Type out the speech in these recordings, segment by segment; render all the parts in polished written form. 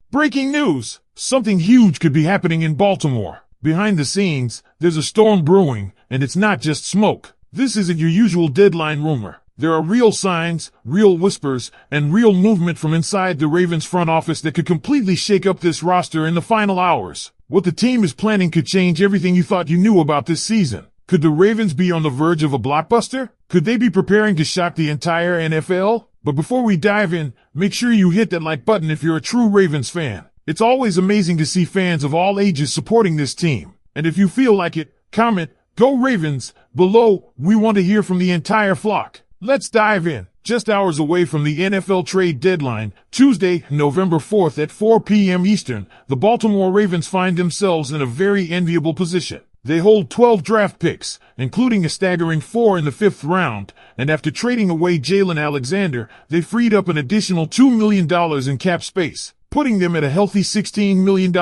Breaking news! Something huge could be happening in Baltimore. Behind the scenes, there's a storm brewing, and it's not just smoke. This isn't your usual deadline rumor. There are real signs, real whispers, and real movement from inside the Ravens front office that could completely shake up this roster in the final hours. What the team is planning could change everything you thought you knew about this season. Could the Ravens be on the verge of a blockbuster? Could they be preparing to shock the entire NFL? But before we dive in, make sure you hit that like button if you're a true Ravens fan. It's always amazing to see fans of all ages supporting this team. And if you feel like it, comment, "Go Ravens," below. We want to hear from the entire flock. Let's dive in. Just hours away from the NFL trade deadline, Tuesday, November 4th at 4 p.m. Eastern, the Baltimore Ravens find themselves in a very enviable position. They hold 12 draft picks, including a staggering 4 in the 5th round, and after trading away Jalen Alexander, they freed up an additional $2 million in cap space, putting them at a healthy $16 million.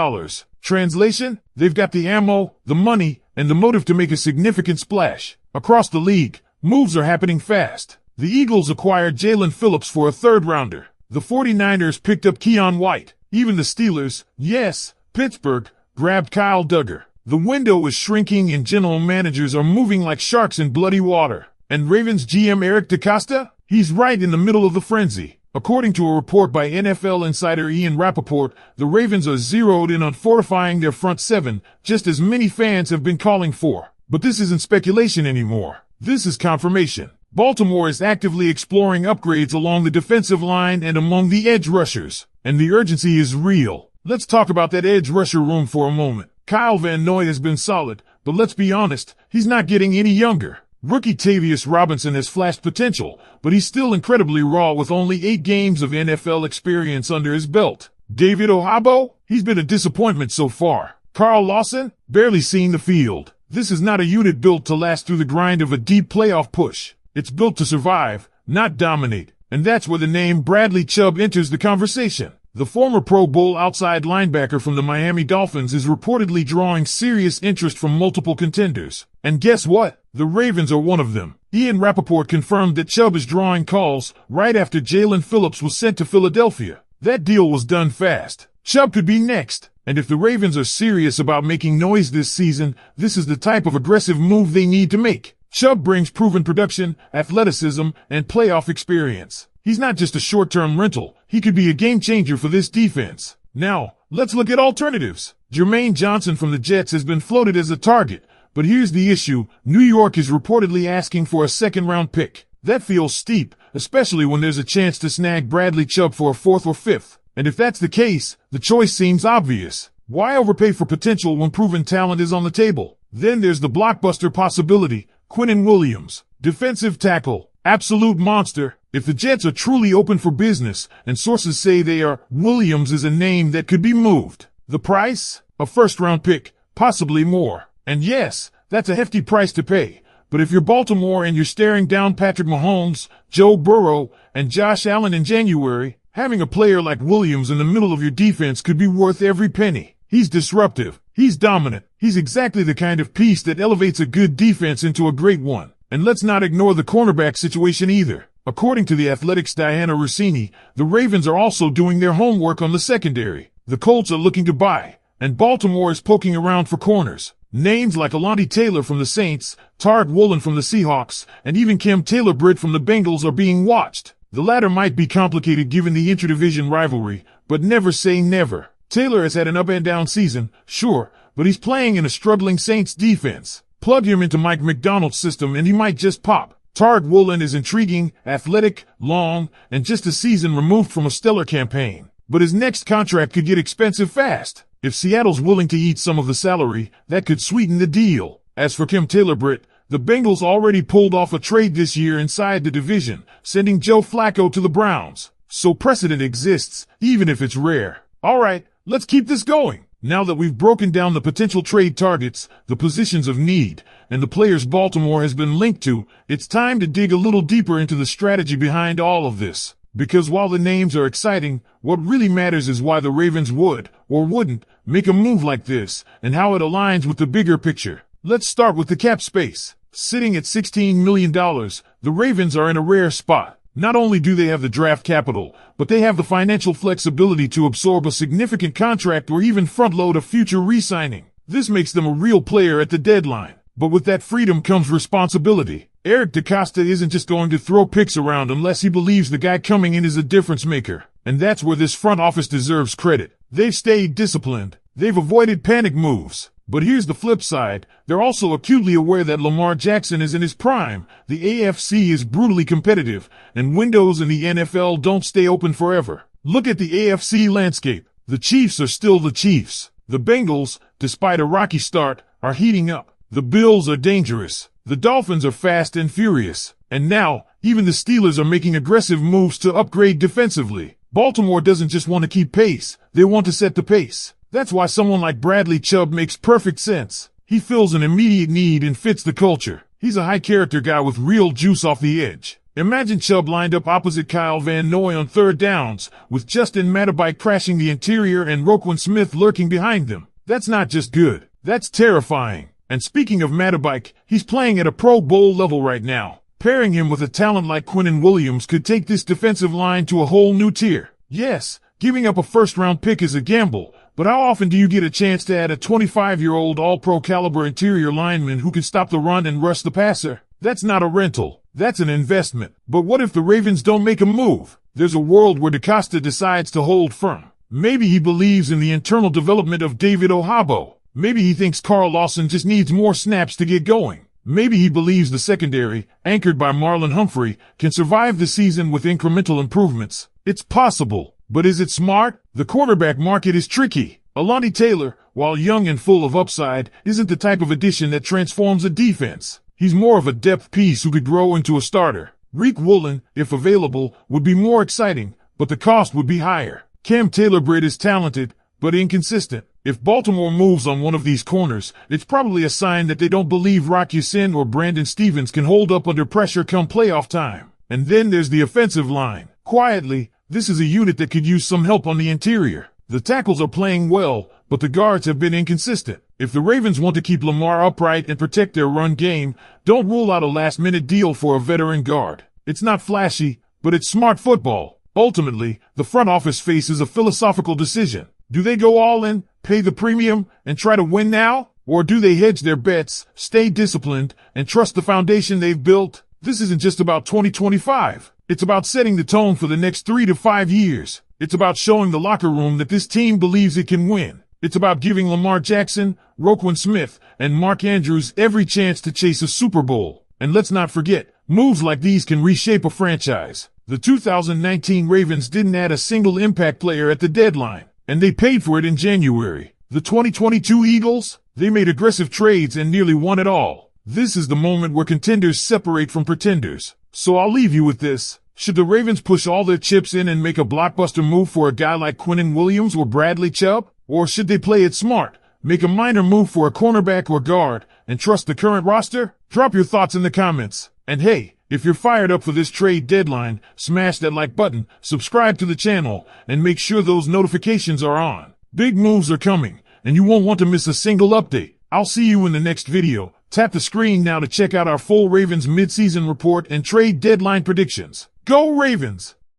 Translation? They've got the ammo, the money, and the motive to make a significant splash. Across the league, moves are happening fast. The Eagles acquired Jalen Phillips for a 3rd rounder. The 49ers picked up Keon White. Even the Steelers, yes, Pittsburgh, grabbed Kyle Duggar. The window is shrinking and general managers are moving like sharks in bloody water. And Ravens GM Eric DeCosta? He's right in the middle of the frenzy. According to a report by NFL insider Ian Rappaport, the Ravens are zeroed in on fortifying their front 7, just as many fans have been calling for. But this isn't speculation anymore. This is confirmation. Baltimore is actively exploring upgrades along the defensive line and among the edge rushers. And the urgency is real. Let's talk about that edge rusher room for a moment. Kyle Van Noy has been solid, but let's be honest, he's not getting any younger. Rookie Tavius Robinson has flashed potential, but he's still incredibly raw with only 8 games of NFL experience under his belt. David Ohabo? He's been a disappointment so far. Carl Lawson? Barely seen the field. This is not a unit built to last through the grind of a deep playoff push. It's built to survive, not dominate. And that's where the name Bradley Chubb enters the conversation. The former Pro Bowl outside linebacker from the Miami Dolphins is reportedly drawing serious interest from multiple contenders. And guess what? The Ravens are one of them. Ian Rappaport confirmed that Chubb is drawing calls right after Jalen Phillips was sent to Philadelphia. That deal was done fast. Chubb could be next. And if the Ravens are serious about making noise this season, this is the type of aggressive move they need to make. Chubb brings proven production, athleticism, and playoff experience. He's not just a short-term rental. He could be a game-changer for this defense. Now, let's look at alternatives. Jermaine Johnson from the Jets has been floated as a target. But here's the issue. New York is reportedly asking for a 2nd-round pick. That feels steep, especially when there's a chance to snag Bradley Chubb for a 4th or 5th. And if that's the case, the choice seems obvious. Why overpay for potential when proven talent is on the table? Then there's the blockbuster possibility. Quinnen Williams, defensive tackle, absolute monster. If the Jets are truly open for business, and sources say they are, Williams is a name that could be moved. The price? A 1st-round pick, possibly more. And yes, that's a hefty price to pay. But if you're Baltimore and you're staring down Patrick Mahomes, Joe Burrow, and Josh Allen in January, having a player like Williams in the middle of your defense could be worth every penny. He's disruptive. He's dominant. He's exactly the kind of piece that elevates a good defense into a great one. And let's not ignore the cornerback situation either. According to The Athletic's Diana Rossini, the Ravens are also doing their homework on the secondary. The Colts are looking to buy, and Baltimore is poking around for corners. Names like Alontae Taylor from the Saints, Tariq Woolen from the Seahawks, and even Cam Taylor-Britt from the Bengals are being watched. The latter might be complicated given the intra-division rivalry, but never say never. Taylor has had an up-and-down season, sure, but he's playing in a struggling Saints defense. Plug him into Mike McDonald's system and he might just pop. Tariq Woolen is intriguing, athletic, long, and just a season removed from a stellar campaign. But his next contract could get expensive fast. If Seattle's willing to eat some of the salary, that could sweeten the deal. As for Cam Taylor-Britt, the Bengals already pulled off a trade this year inside the division, sending Joe Flacco to the Browns. So precedent exists, even if it's rare. Alright, let's keep this going. Now that we've broken down the potential trade targets, the positions of need, and the players Baltimore has been linked to, it's time to dig a little deeper into the strategy behind all of this. Because while the names are exciting, what really matters is why the Ravens would, or wouldn't, make a move like this, and how it aligns with the bigger picture. Let's start with the cap space. Sitting at $16 million, the Ravens are in a rare spot. Not only do they have the draft capital, but they have the financial flexibility to absorb a significant contract or even front-load a future re-signing. This makes them a real player at the deadline. But with that freedom comes responsibility. Eric DeCosta isn't just going to throw picks around unless he believes the guy coming in is a difference maker. And that's where this front office deserves credit. They've stayed disciplined. They've avoided panic moves. But here's the flip side. They're also acutely aware that Lamar Jackson is in his prime. The AFC is brutally competitive, and windows in the NFL don't stay open forever. Look at the AFC landscape. The Chiefs are still the Chiefs. The Bengals, despite a rocky start, are heating up. The Bills are dangerous. The Dolphins are fast and furious. And now, even the Steelers are making aggressive moves to upgrade defensively. Baltimore doesn't just want to keep pace. They want to set the pace. That's why someone like Bradley Chubb makes perfect sense. He fills an immediate need and fits the culture. He's a high-character guy with real juice off the edge. Imagine Chubb lined up opposite Kyle Van Noy on third downs, with Justin Mattibike crashing the interior and Roquan Smith lurking behind them. That's not just good. That's terrifying. And speaking of Mattibike, he's playing at a Pro Bowl level right now. Pairing him with a talent like Quinnen Williams could take this defensive line to a whole new tier. Yes, giving up a first-round pick is a gamble, but how often do you get a chance to add a 25-year-old all-pro caliber interior lineman who can stop the run and rush the passer? That's not a rental. That's an investment. But what if the Ravens don't make a move? There's a world where DeCosta decides to hold firm. Maybe he believes in the internal development of David Ohabo. Maybe he thinks Carl Lawson just needs more snaps to get going. Maybe he believes the secondary, anchored by Marlon Humphrey, can survive the season with incremental improvements. It's possible. But is it smart? The quarterback market is tricky. Alontae Taylor, while young and full of upside, isn't the type of addition that transforms a defense. He's more of a depth piece who could grow into a starter. Reek Woolen, if available, would be more exciting, but the cost would be higher. Cam Taylor-Britt is talented, but inconsistent. If Baltimore moves on one of these corners, it's probably a sign that they don't believe Rock Ya-Sin or Brandon Stevens can hold up under pressure come playoff time. And then there's the offensive line. Quietly, this is a unit that could use some help on the interior. The tackles are playing well, but the guards have been inconsistent. If the Ravens want to keep Lamar upright and protect their run game, don't rule out a last-minute deal for a veteran guard. It's not flashy, but it's smart football. Ultimately, the front office faces a philosophical decision. Do they go all in, pay the premium, and try to win now? Or do they hedge their bets, stay disciplined, and trust the foundation they've built? This isn't just about 2025. It's about setting the tone for the next 3 to 5 years. It's about showing the locker room that this team believes it can win. It's about giving Lamar Jackson, Roquan Smith, and Mark Andrews every chance to chase a Super Bowl. And let's not forget, moves like these can reshape a franchise. The 2019 Ravens didn't add a single impact player at the deadline, and they paid for it in January. The 2022 Eagles, they made aggressive trades and nearly won it all. This is the moment where contenders separate from pretenders. So I'll leave you with this. Should the Ravens push all their chips in and make a blockbuster move for a guy like Quinnen Williams or Bradley Chubb? Or should they play it smart, make a minor move for a cornerback or guard, and trust the current roster? Drop your thoughts in the comments. And hey, if you're fired up for this trade deadline, smash that like button, subscribe to the channel, and make sure those notifications are on. Big moves are coming, and you won't want to miss a single update. I'll see you in the next video. Tap the screen now to check out our full Ravens midseason report and trade deadline predictions. Go Ravens!